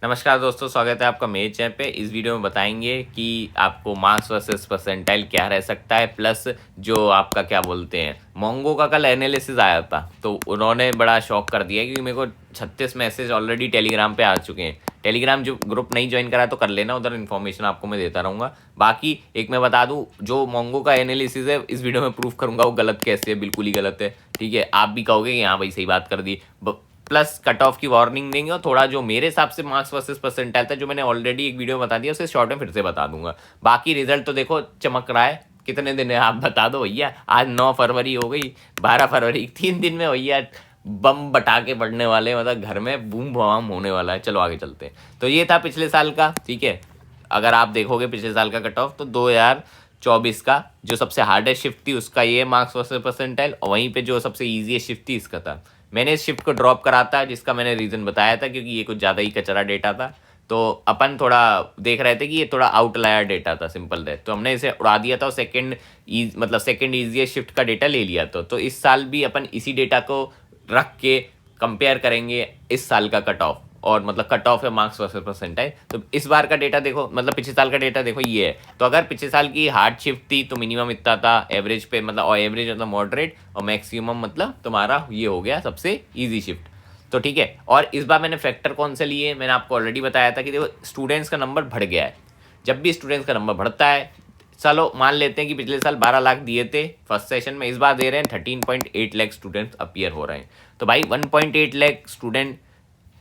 नमस्कार दोस्तों, स्वागत है आपका मेरे चैनल पे। इस वीडियो में बताएंगे कि आपको मार्क्स वर्सेस परसेंटाइल क्या रह सकता है, प्लस जो आपका क्या बोलते हैं मोंगो का कल एनालिसिस आया था तो उन्होंने बड़ा शॉक कर दिया क्योंकि मेरे को 36 मैसेज ऑलरेडी टेलीग्राम पे आ चुके हैं। टेलीग्राम जो ग्रुप नहीं ज्वाइन करा तो कर लेना, उधर इन्फॉर्मेशन आपको मैं देता रहूँगा। बाकी एक मैं बता दूँ, जो मोंगो का एनालिसिस है इस वीडियो में प्रूफ करूँगा वो गलत कैसे है, बिल्कुल ही गलत है। ठीक है, आप भी कहोगे कि हाँ भाई सही बात कर दी, प्लस कट ऑफ की वार्निंग देंगे और थोड़ा जो मेरे हिसाब से मार्क्स वर्सेस परसेंटाइल था जो मैंने ऑलरेडी एक वीडियो में बता दिया उसे शॉर्ट में फिर से बता दूंगा। बाकी रिजल्ट तो देखो चमक रहा है। कितने दिन है आप बता दो भैया। आज 9 फरवरी हो गई, 12 फरवरी, 3 दिन में भैया बम बटाके पड़ने वाले, मतलब घर में बूम बवाम होने वाला है। चलो आगे चलते हैं। तो ये था पिछले साल का। ठीक है, अगर आप देखोगे पिछले साल का कट ऑफ तो 2024 का जो सबसे हार्डेस्ट शिफ्ट थी उसका ये मार्क्स वर्सेस परसेंटाइल, और वहीं पे जो सबसे ईजीएस्ट शिफ्ट थी इसका था। मैंने इस शिफ्ट को ड्रॉप करा था जिसका मैंने रीज़न बताया था क्योंकि ये कुछ ज़्यादा ही कचरा डेटा था। तो अपन थोड़ा देख रहे थे कि ये थोड़ा आउटलायर डेटा था, सिंपल दैट, तो हमने इसे उड़ा दिया था और सेकंड ईजीएस्ट शिफ्ट का डेटा ले लिया। तो इस साल भी अपन इसी डेटा को रख के कंपेयर करेंगे इस साल का कट ऑफ, और मतलब कट ऑफ है मार्क्स वर्सेस परसेंटाइल। तो इस बार का डेटा देखो, मतलब पिछले साल का डेटा देखो ये है। तो अगर पिछले साल की हार्ड शिफ्ट थी तो मिनिमम इतना था एवरेज पे, मतलब और एवरेज मतलब मॉडरेट, और मैक्सिमम मतलब तुम्हारा ये हो गया सबसे ईजी शिफ्ट। तो ठीक है, और इस बार मैंने फैक्टर कौन से लिए, मैंने आपको ऑलरेडी बताया था कि देखो स्टूडेंट्स का नंबर बढ़ गया है। जब भी स्टूडेंट्स का नंबर बढ़ता है, चलो मान लेते हैं कि पिछले साल 12 लाख दिए थे फर्स्ट सेशन में, इस बार दे रहे हैं 13.8 लाख स्टूडेंट्स अपीयर हो रहे हैं। तो भाई 1.8 लाख स्टूडेंट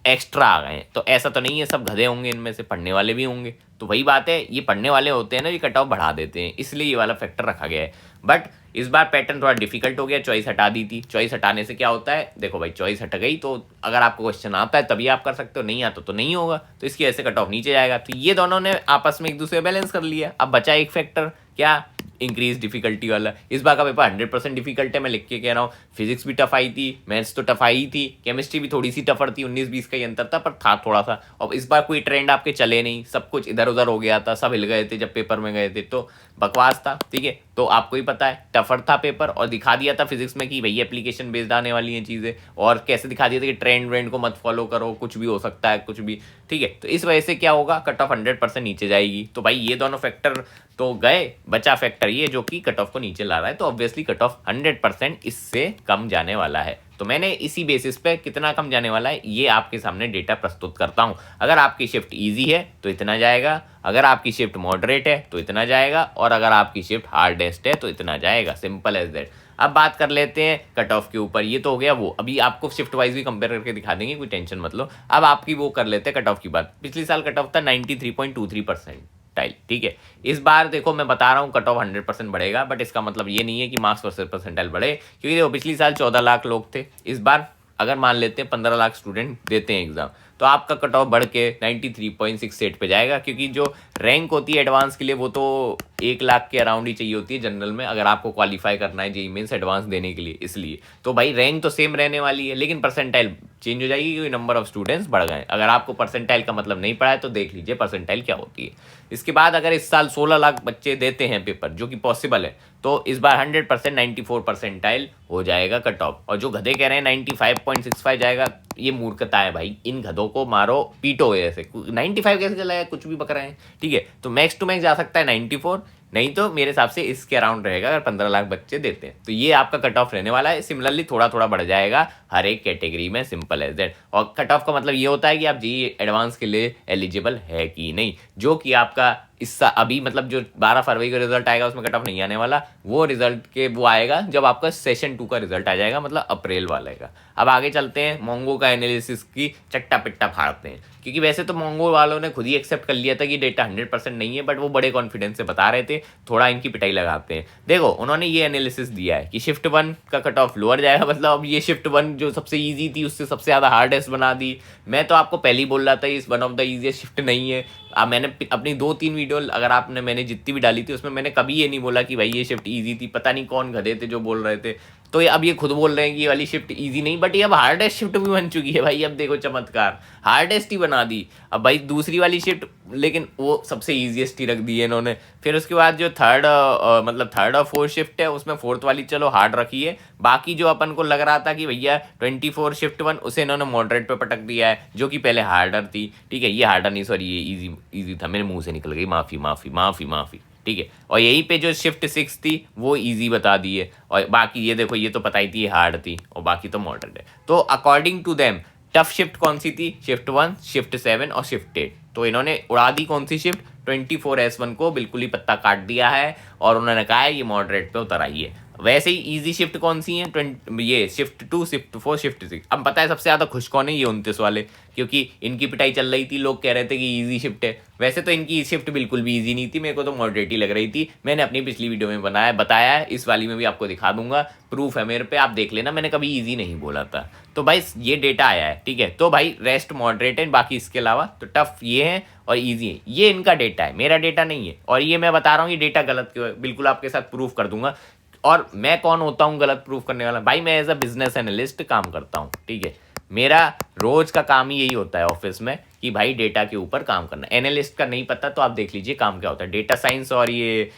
एक्स्ट्रा आ गए हैं। तो ऐसा तो नहीं है सब गधे होंगे, इनमें से पढ़ने वाले भी होंगे। तो वही बात है, ये पढ़ने वाले होते हैं ना, ये कट ऑफ बढ़ा देते हैं, इसलिए ये वाला फैक्टर रखा गया है। बट इस बार पैटर्न थोड़ा डिफिकल्ट हो गया, चॉइस हटा दी थी। चॉइस हटाने से क्या होता है, देखो भाई चॉइस हट गई तो अगर आपको क्वेश्चन आता है तभी आप कर सकते हो, नहीं आता तो नहीं होगा। तो इसकी वजह से कट ऑफ नीचे जाएगा। तो ये दोनों ने आपस में एक दूसरे बैलेंस कर लिया। अब बचा एक फैक्टर, क्या, इंक्रीज डिफिकल्टी वाला। इस बार का पेपर 100% डिफिकल्ट है, मैं लिख के कह रहा हूँ। फिजिक्स भी टफ आई थी, मैथ्स तो टफ आई थी, केमिस्ट्री भी थोड़ी सी टफर थी, 19-20 का ही अंतर था, पर था थोड़ा सा। और इस बार कोई ट्रेंड आपके चले नहीं, सब कुछ इधर उधर हो गया था, सब हिल गए थे जब पेपर में गए थे, तो बकवास था। ठीक है, तो आपको ही पता है टफर था पेपर, और दिखा दिया था फिजिक्स में कि भैया एप्लीकेशन बेस्ड आने वाली हैं चीज़ें, और कैसे दिखा दिया था कि ट्रेंड व्रेंड को मत फॉलो करो, कुछ भी हो सकता है कुछ भी। ठीक है, तो इस वजह से क्या होगा, कट ऑफ 100% नीचे जाएगी। तो भाई ये दोनों फैक्टर तो गए, बचा फैक्टर ये जो कि कट ऑफ को नीचे ला रहा है। तो ऑब्वियसली कट ऑफ 100% इससे कम जाने वाला है। तो मैंने इसी बेसिस पे कितना कम जाने वाला है ये आपके सामने डेटा प्रस्तुत करता हूं। अगर आपकी शिफ्ट इजी है तो इतना जाएगा, अगर आपकी शिफ्ट मॉडरेट है तो इतना जाएगा, और अगर आपकी शिफ्ट हार्डेस्ट है तो इतना जाएगा। Simple as that. अब बात कर लेते हैं कट ऑफ के ऊपर। ये तो हो गया वो, अभी आपको शिफ्ट वाइज भी कंपेयर करके दिखा देंगे, कोई टेंशन मत लो। अब आपकी वो कर लेते हैं कट ऑफ की बात। पिछले साल कट ऑफ था 93.23%। ठीक है, इस बार देखो मैं बता रहा हूँ कट ऑफ 100% बढ़ेगा, बट इसका मतलब ये नहीं है कि मार्क्स वर्सेस परसेंटाइल बढ़े, क्योंकि देखो पिछली साल 14 लाख लोग थे। इस बार अगर मान लेते हैं 15 लाख स्टूडेंट देते हैं एग्जाम, तो आपका कट ऑफ बढ़ के 93.68 पे जाएगा, क्योंकि जो रैंक होती है एडवांस के लिए वो तो 1 लाख के अराउंड ही चाहिए होती है जनरल में, अगर आपको क्वालिफाई करना है जेईई मेंस एडवांस देने के लिए। इसलिए तो भाई रैंक तो सेम रहने वाली है, लेकिन परसेंटाइल चेंज हो जाएगी क्योंकि नंबर ऑफ स्टूडेंट्स बढ़ गए। अगर आपको परसेंटाइल का मतलब नहीं पड़ा है तो देख लीजिए परसेंटाइल क्या होती है। इसके बाद अगर इस साल 16 लाख बच्चे देते हैं पेपर, जो कि पॉसिबल है, तो इस बार 100% 94 परसेंटाइल हो जाएगा कट ऑफ। और जो गधे कह रहे हैं 95.65 जाएगा, ये मूर्खता है भाई। इन गधों को मारो पीटो ऐसे। 95 कैसे चला है, कुछ भी बक रहे हैं। ठीक है, तो मैक्स टू मैक्स जा सकता है 94, नहीं तो मेरे हिसाब से इसके अराउंड रहेगा अगर 15 लाख बच्चे देते हैं। तो ये आपका कट ऑफ रहने वाला है। सिमिलरली थोड़ा थोड़ा बढ़ जाएगा हर एक कैटेगरी में, सिंपल एज दैट। और कट ऑफ का मतलब ये होता है कि आप जेईई एडवांस के लिए एलिजिबल है कि नहीं, जो कि आपका इसका अभी मतलब जो 12 फरवरी का रिजल्ट आएगा उसमें कट ऑफ नहीं आने वाला। वो रिजल्ट के वो आएगा जब आपका सेशन 2 का रिजल्ट आ जाएगा, मतलब अप्रैल वाले का। अब आगे चलते हैं, मोंगो का एनालिसिस की चट्टा पिट्टा फाड़ते हैं, क्योंकि वैसे तो मोंगो वालों ने खुद ही एक्सेप्ट कर लिया था कि डेटा 100% नहीं है, बट वो बड़े कॉन्फिडेंस से बता रहे थे। थोड़ा इनकी पिटाई लगाते हैं। देखो उन्होंने ये एनालिसिस दिया है कि शिफ्ट 1 का कट ऑफ लोअर जाएगा, मतलब अब ये शिफ्ट 1 जो सबसे ईजी थी उससे सबसे ज़्यादा हार्डेस्ट बना दी। मैं तो आपको पहले ही बोल रहा था इस one of the easiest shift नहीं है। मैंने अपनी 2-3 वीडियो अगर आपने मैंने जितनी भी डाली थी उसमें मैंने कभी ये नहीं बोला कि भाई ये शिफ्ट ईजी थी। पता नहीं कौन गधे थे जो बोल रहे थे। तो अब ये खुद बोल रहे हैं कि ये वाली शिफ्ट इजी नहीं, बट ये अब हार्डेस्ट शिफ्ट भी बन चुकी है भाई। अब देखो चमत्कार, हार्डेस्ट ही बना दी अब भाई दूसरी वाली शिफ्ट, लेकिन वो सबसे इजीएस्ट ही रख दी है इन्होंने। फिर उसके बाद जो थर्ड और फोर्थ शिफ्ट है उसमें फोर्थ वाली चलो हार्ड रखी है, बाकी जो अपन को लग रहा था कि भैया 24 शिफ्ट 1 उसे इन्होंने मॉडरेट पे पटक दिया है, जो कि पहले हार्डर थी। ठीक है, ये हार्डर नहीं, सॉरी ये इजी था, मेरे मुंह से निकल गई, माफ़ी माफ़ी माफ़ी माफ़ी। ठीक है, और यहीं पे जो शिफ्ट 6 थी वो इजी बता दी है, और बाकी ये देखो ये तो पता ही थी हार्ड थी, और बाकी तो मॉडरेट है। तो according to them tough shift कौन सी थी? शिफ्ट 1, शिफ्ट 7 और शिफ्ट 8। तो इन्होंने उड़ा दी कौन सी शिफ्ट? 24S1 को बिल्कुल ही पत्ता काट दिया है, और उन्होंने कहा है ये मॉडरेट पे उतर आई है। वैसे ही इजी शिफ्ट कौन सी है? ये शिफ्ट 2, शिफ्ट 4, शिफ्ट 6। अब पता है सबसे ज़्यादा खुश कौन है? ये 29 वाले, क्योंकि इनकी पिटाई चल रही थी, लोग कह रहे थे कि इजी शिफ्ट है। वैसे तो इनकी शिफ्ट बिल्कुल भी इजी नहीं थी, मेरे को तो मॉडरेट ही लग रही थी। मैंने अपनी पिछली वीडियो में बताया है, इस वाली में भी आपको दिखा दूंगा, प्रूफ है मेरे पे, आप देख लेना, मैंने कभी इजी नहीं बोला था। तो भाई ये डेटा आया है, ठीक है। तो भाई रेस्ट मॉडरेट है, बाकी इसके अलावा तो टफ ये है और इजी है, ये इनका डेटा है, मेरा डेटा नहीं है। और ये मैं बता रहा हूँ ये डेटा गलत क्यों है, बिल्कुल आपके साथ प्रूफ कर दूंगा। और मैं कौन होता हूँ गलत प्रूफ करने वाला? भाई मैं एज अ बिजनेस एनालिस्ट काम करता हूँ, ठीक है। मेरा रोज का काम ही यही होता है ऑफिस में कि भाई डेटा के ऊपर काम करना। एनालिस्ट का नहीं पता तो आप देख लीजिए काम क्या होता है, डेटा साइंस, और ये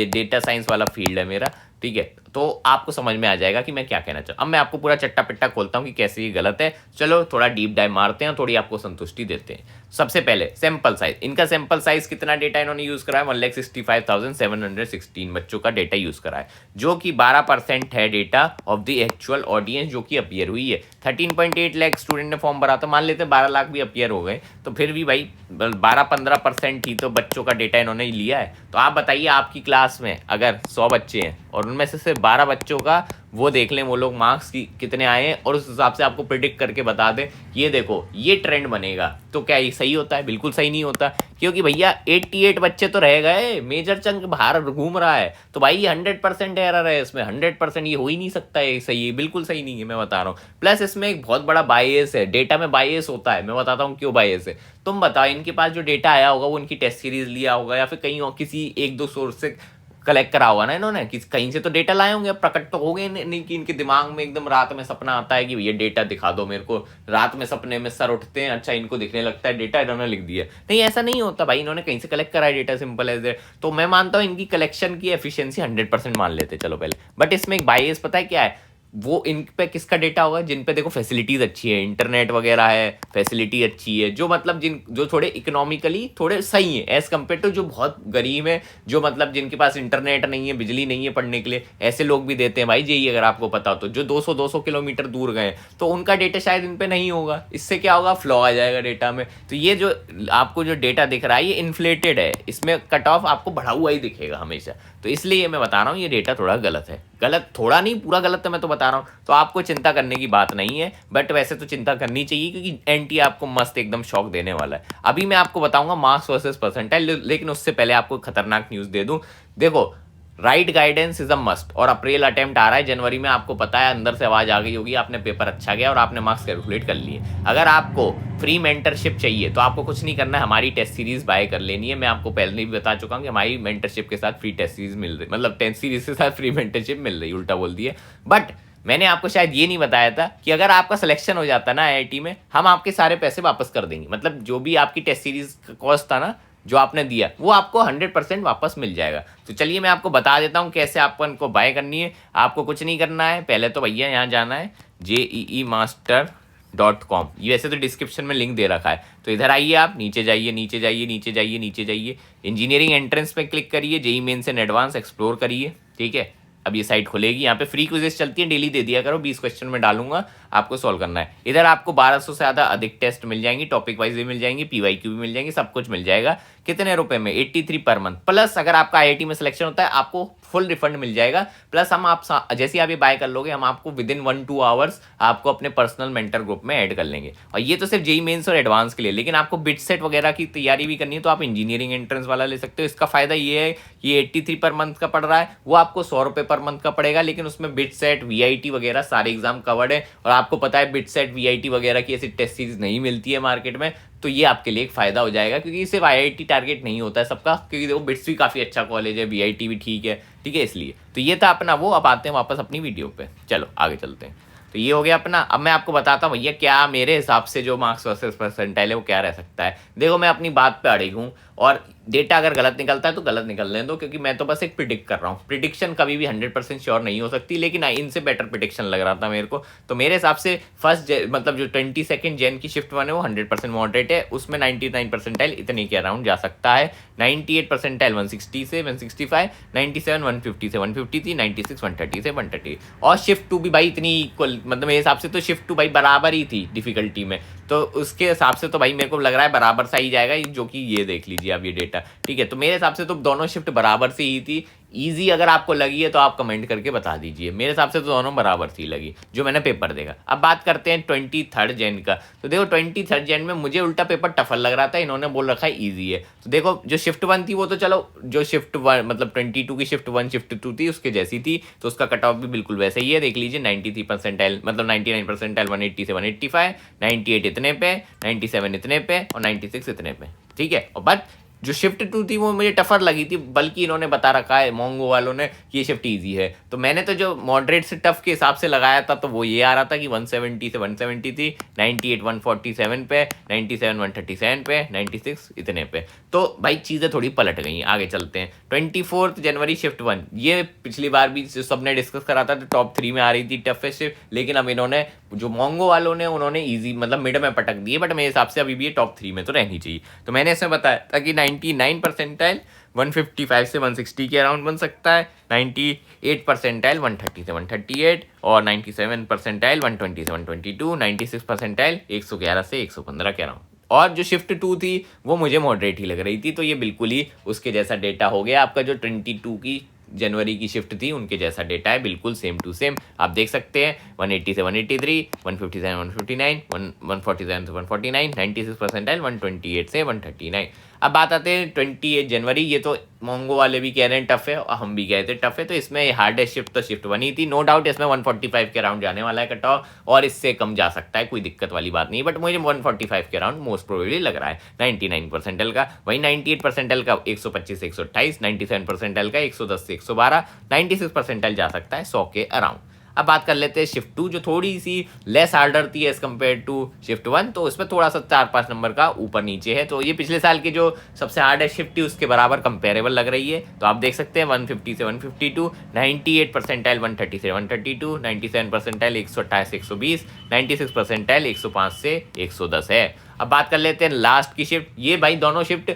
डेटा साइंस वाला फील्ड है मेरा, ठीक है। तो आपको समझ में आ जाएगा कि मैं क्या कहना चाहूँ। अब मैं आपको पूरा चट्टा पिट्टा खोलता हूँ कि कैसे ये गलत है। चलो थोड़ा डीप डाइव मारते हैं, थोड़ी आपको संतुष्टि देते हैं। सबसे पहले सैंपल साइज, इनका सैंपल साइज कितना डेटा इन्होंने यूज करा है? 1,65,716 बच्चों का डेटा यूज करा है, जो कि 12% है data of the actual audience जो कि अपीयर हुई है। 13.8 लाख स्टूडेंट ने फॉर्म भरा था, मान लेते हैं 12 लाख भी अपीयर हो गए, तो फिर भी भाई 12-15% ही तो बच्चों का डेटा इन्होंने लिया है। तो आप बताइए आपकी क्लास में अगर 100 बच्चे हैं और उनमें से सिर्फ 12 बच्चों का वो देख लें वो लोग मार्क्स कितने आए हैं, और उस हिसाब से आपको प्रिडिक्ट करके बता दें ये देखो ये ट्रेंड बनेगा, तो क्या ये सही होता है? बिल्कुल सही नहीं होता, क्योंकि भैया 88 बच्चे तो रह गए, मेजर चंक बाहर घूम रहा है, तो भाई ये 100% एरर है इसमें, 100% ये हो ही नहीं सकता है सही, बिल्कुल सही नहीं है, मैं बता रहा हूँ। प्लस इसमें एक बहुत बड़ा बायस है, डेटा में बायस होता है, मैं बताता हूँ क्यों बायस है। तुम बताओ, इनके पास जो डेटा आया होगा वो इनकी टेस्ट सीरीज लिया होगा या फिर कहीं और किसी 1-2 सोर्स से कलेक्ट करा होगा ना इन्होंने, कि कहीं से तो डेटा लाए होंगे। प्रकट तो हो गए नहीं कि इनके दिमाग में एकदम रात में सपना आता है कि ये डेटा दिखा दो मेरे को, रात में सपने में सर उठते हैं, अच्छा इनको दिखने लगता है डेटा, इन्होंने लिख दिया। नहीं, ऐसा नहीं होता भाई, इन्होंने कहीं से कलेक्ट करा है डेटा, सिंपल एज ए। तो मैं मानता हूँ इनकी कलेक्शन की एफिशिएंसी 100% मान लेते चलो पहले, बट इसमें एक बायस पता है क्या है? वो इन पे किसका डेटा होगा? जिन पे देखो फैसिलिटीज अच्छी है, इंटरनेट वगैरह है, फैसिलिटी अच्छी है, जो मतलब जो थोड़े इकोनॉमिकली थोड़े सही है एज कम्पेयर टू जो बहुत गरीब है, जो मतलब जिनके पास इंटरनेट नहीं है, बिजली नहीं है पढ़ने के लिए, ऐसे लोग भी देते हैं भाई जेईई, अगर आपको पता हो तो, जो 200-200 किलोमीटर दूर गए, तो उनका डेटा शायद इन पे नहीं होगा। इससे क्या होगा? फ्लॉ आ जाएगा डेटा में। तो ये जो आपको जो डेटा दिख रहा है ये इन्फ्लेटेड है, इसमें कट ऑफ आपको बढ़ा हुआ ही दिखेगा हमेशा। तो इसलिए मैं बता रहा हूँ ये डेटा थोड़ा गलत है, गलत थोड़ा नहीं पूरा गलत है, मैं तो बता रहा हूँ। तो आपको चिंता करने की बात नहीं है, बट वैसे तो चिंता करनी चाहिए, क्योंकि एनटी आपको मस्त एकदम शॉक देने वाला है। अभी मैं आपको बताऊंगा मार्क्स वर्सेस परसेंटाइल, लेकिन उससे पहले आपको खतरनाक न्यूज़ दे दूं। देखो right guidance is a must, और अप्रैल अटेम्प्ट आ रहा है जनवरी में, आपको पता है अंदर से आवाज आ गई होगी, आपने पेपर अच्छा गया और आपने मार्क्स कैलकुलेट कर लिए। अगर आपको फ्री मेंटरशिप चाहिए तो आपको कुछ नहीं करना है, हमारी टेस्ट सीरीज बाय कर लेनी है। मैं आपको पहले भी बता चुका हूँ कि हमारी मेंटरशिप के साथ फ्री टेस्ट सीरीज मिल रही, मतलब टेस्ट सीरीज के साथ फ्री मेंटरशिप मिल रही, उल्टा बोल दिए। बट मैंने आपको शायद ये नहीं बताया था कि अगर आपका सिलेक्शन हो जाता ना आईआईटी में, हम आपके सारे पैसे वापस कर देंगे, मतलब जो भी आपकी टेस्ट सीरीज का कॉस्ट था ना जो आपने दिया, वो आपको 100% वापस मिल जाएगा। तो चलिए मैं आपको बता देता हूँ कैसे आपको इनको बाय करनी है। आपको कुछ नहीं करना है, पहले तो भैया यहाँ जाना है JEEmaster.com, ये वैसे तो डिस्क्रिप्शन में लिंक दे रखा है, तो इधर आइए, आप नीचे जाइए, नीचे जाइए, नीचे जाइए, नीचे जाइए, इंजीनियरिंग एंट्रेंस पे क्लिक करिए, JEE mains and advance explore करिए, ठीक है। अब ये साइट खुलेगी, यहाँ पे फ्री क्विजेस चलती है, डेली दे दिया करो, 20 क्वेश्चन में डालूंगा, आपको सॉल्व करना है। इधर आपको 1200 से ज़्यादा अधिक टेस्ट मिल जाएंगी, टॉपिक वाइज भी मिल जाएंगी, पीवाईक्यू भी मिल जाएंगी, सब कुछ मिल जाएगा। कितने रुपए में? 83 पर मंथ, प्लस अगर आपका आईआईटी में सिलेक्शन होता है आपको फुल रिफंड मिल जाएगा। प्लस हम आप जैसे आप ये बाय कर लोगे, हम आपको विद इन 1-2 आवर्स आपको अपने पर्सनल मेंटर ग्रुप में ऐड कर लेंगे। और ये तो सिर्फ जेईई मेंस और एडवांस के लिए, लेकिन आपको बिट सेट वगैरह की तैयारी भी करनी है तो आप इंजीनियरिंग एंट्रेंस वाला ले सकते हो। इसका फायदा ये है कि 83 पर मंथ का पड़ रहा है, वो आपको 100 रुपये पर मंथ का पड़ेगा, लेकिन उसमें बिट सेट वीआईटी वगैरह सारे एग्जाम कवर्ड है। और आपको पता है बिट सेट वीआईटी वगैरह की ऐसी टेस्ट सीरीज नहीं मिलती है मार्केट में, तो ये आपके लिए एक फ़ायदा हो जाएगा, क्योंकि सिर्फ IIT टारगेट नहीं होता है सबका, क्योंकि देखो बिट्स भी काफ़ी अच्छा कॉलेज है, VIT भी ठीक है इसलिए। तो ये था अपना वो। अब आते हैं वापस अपनी वीडियो पे, चलो आगे चलते हैं। तो ये हो गया अपना। अब मैं आपको बताता हूँ भैया क्या मेरे हिसाब से जो मार्क्स वर्सेस परसेंटाइल है वो क्या रह सकता है। देखो मैं अपनी बात पे अड़िग हूँ, और डेटा अगर गलत निकलता है तो गलत निकलने दो, क्योंकि मैं तो बस एक प्रिडिक्ट कर रहा हूँ। प्रिडिक्शन कभी भी 100% श्योर नहीं हो सकती, लेकिन इनसे बेटर प्रिडिक्शन लग रहा था मेरे को। तो मेरे हिसाब से फर्स्ट मतलब जो 22 जैन की शिफ्ट 1 है वो 100% मॉडरेट है, उसमें 99 परसेंटाइल इतने के अराउंड जा सकता है। 98 परसेंटाइल 160 से 165, 97 150 से 153, 96 130 से 130। और शिफ्ट 2 भी भाई इतनी इक्वल, मतलब मेरे हिसाब से तो शिफ्ट 2 भाई बराबर ही थी डिफिकल्टी में, तो उसके हिसाब से तो भाई मेरे को लग रहा है बराबर सा ही जाएगा, जो कि ये देख लीजिए आप ये डेटा, ठीक है। तो मेरे हिसाब से तो दोनों शिफ्ट बराबर से ही थी। ईजी अगर आपको लगी है तो आप कमेंट करके बता दीजिए। मेरे हिसाब से तो दोनों बराबर सी लगी जो मैंने पेपर देखा। अब बात करते हैं 23 जैन का। तो देखो 23 जैन में मुझे उल्टा पेपर टफल लग रहा था, इन्होंने बोल रखा है ईजी है। तो देखो जो शिफ्ट 1 थी वो तो चलो, जो शिफ्ट 1 मतलब 22 की शिफ्ट 1 शिफ्ट 2 थी उसके जैसी थी, तो उसका कट ऑफ भी बिल्कुल वैसे ही है। देख लीजिए 93 परसेंटाइल मतलब 99 परसेंटाइल 180 से 185, 98 इतने पे, 97 इतने पे और 96 इतने पे, ठीक है। और बट जो शिफ्ट 2 थी वो मुझे टफर लगी थी, बल्कि इन्होंने बता रखा है मोंगो वालों ने कि ये शिफ्ट इजी है। तो मैंने तो जो मॉडरेट से टफ के हिसाब से लगाया था तो वो ये आ रहा था कि 170 से 170 थी, 98 147 पे, 97 137 पे, 96 इतने पे। तो भाई चीज़ें थोड़ी पलट गई। आगे चलते हैं। 24 जनवरी शिफ्ट 1, ये पिछली बार भी सबने डिस्कस करा था तो टॉप 3 में आ रही थी टफेस्ट शिफ्ट, लेकिन अब इन्होंने जो मोंगो वालों ने उन्होंने ईजी मतलब मिड में पटक दिए, बट मेरे हिसाब से अभी भी ये टॉप 3 में तो रहनी चाहिए। तो मैंने इसमें बताया था कि 99 परसेंटाइल 155 से 160 के अराउंड बन सकता है, 98 परसेंटाइल 130 से 138 और 97 परसेंटाइल 120 से 122, 96 परसेंटाइल 111 से 115 के अराउंड। और जो शिफ्ट 2 थी वो मुझे मॉडरेट ही लग रही थी, तो ये बिल्कुल ही उसके जैसा डेटा हो गया आपका। जो 22 की जनवरी की शिफ्ट थी उनके जैसा डेटा है, बिल्कुल सेम टू सेम। आप देख सकते हैं 180 से 183, 157 से 159, 147 से 149, 96 परसेंटाइल 128 से 139। अब बात आते हैं 28 जनवरी। ये तो मोंगो वाले भी कह रहे हैं टफ है और हम भी कह रहे थे टफ है, तो इसमें हार्डेस्ट शिफ्ट तो शिफ्ट 1 ही थी। नो डाउट इसमें 145 के अराउंड जाने वाला है कट ऑफ, और इससे कम जा सकता है, कोई दिक्कत वाली बात नहीं, बट मुझे 145 के अराउंड मोस्ट प्रोबेबली लग रहा है। 99 परसेंटाइल का, वही 98 परसेंटाइल का 125 से 128, 97 परसेंटाइल का 110 से 112, 96 परसेंटाइल जा सकता है 100 के अराउंड। अब बात कर लेते हैं शिफ्ट 2, जो थोड़ी सी लेस हार्डर थी एज कम्पेयर टू शिफ्ट 1, तो उसमें थोड़ा सा 4-5 नंबर का ऊपर नीचे है। तो ये पिछले साल की जो सबसे हार्डेस्ट शिफ्ट थी उसके बराबर कंपेरेबल लग रही है। तो आप देख सकते हैं 150 से 152, 98 परसेंटाइल 130 से 132, 97 परसेंटाइल 128 से 120, 96 परसेंटाइल 105 से 110 है। अब बात कर लेते हैं लास्ट की शिफ्ट। ये भाई दोनों शिफ्ट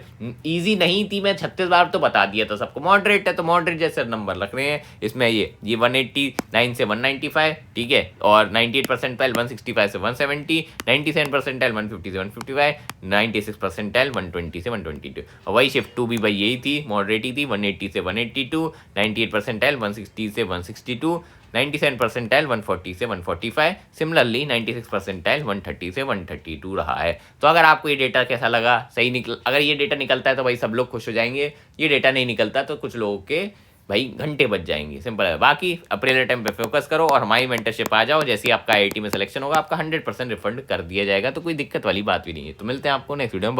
इजी नहीं थी, मैं 36 बार तो बता दिया था सबको। मॉडरेट है तो मॉडरेट जैसे नंबर लग रहे हैं इसमें। ये 189 से 195, ठीक है, और 98 परसेंटाइल 165 से 170, 97 परसेंटाइल 150 से 155, 96 परसेंटाइल 120 से 122। और वही शिफ्ट 2 भी भाई यही थी, मॉडरेट ही थी, 180 से 182, 98 परसेंटाइल 160 से 162, 97 परसेंटाइल 140 से 145, सिमिलरली 96 परसेंटाइल 130 से 132 रहा है। तो अगर आपको ये डेटा कैसा लगा, सही निकल, अगर ये डेटा निकलता है तो भाई सब लोग खुश हो जाएंगे, ये डेटा नहीं निकलता तो कुछ लोगों के भाई घंटे बच जाएंगे, सिंपल है। बाकी अप्रैल टाइम पे फोकस करो और हमारी मेंटरशिप आ जाओ। जैसे ही आपका IIT में सिलेक्शन होगा आपका 100% रिफंड कर दिया जाएगा, तो कोई दिक्कत वाली बात भी नहीं है। तो मिलते हैं आपको नेक्स्ट वीडियो में।